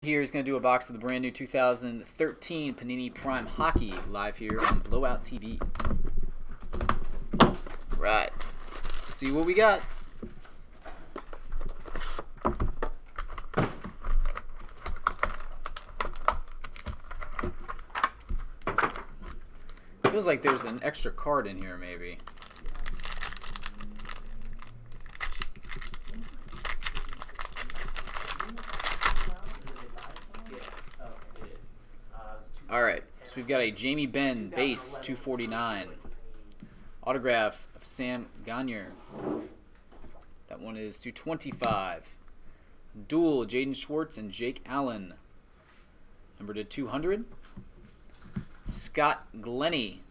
Here is going to do a box of the brand new 2013 Panini Prime Hockey live here on Blowout TV. Right. Let's see what we got. Feels like there's an extra card in here, maybe. Alright, so we've got a Jamie Benn base 249. Autograph of Sam Gagner. That one is 225. Dual Jaden Schwartz and Jake Allen. Number to 200. Scott Glennie.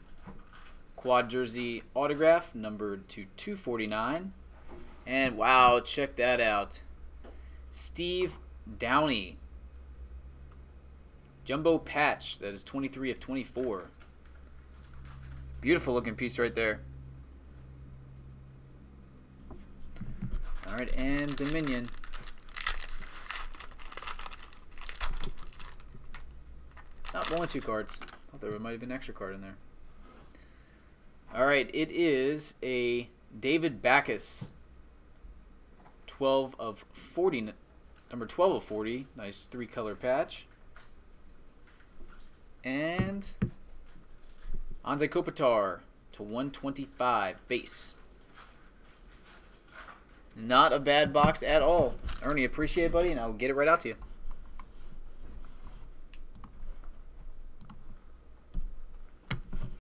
Quad jersey autograph, numbered to 249. And wow, check that out. Steve Downey. Jumbo patch, that is 23 of 24. Beautiful looking piece right there. Alright, and Dominion. Not only two cards. I thought there might have been an extra card in there. Alright, it is a David Backus. 12 of 40. Number 12 of 40. Nice three-color patch. And Anze Kopitar to 125 base. Not a bad box at all. Ernie, appreciate it, buddy, and I'll get it right out to you.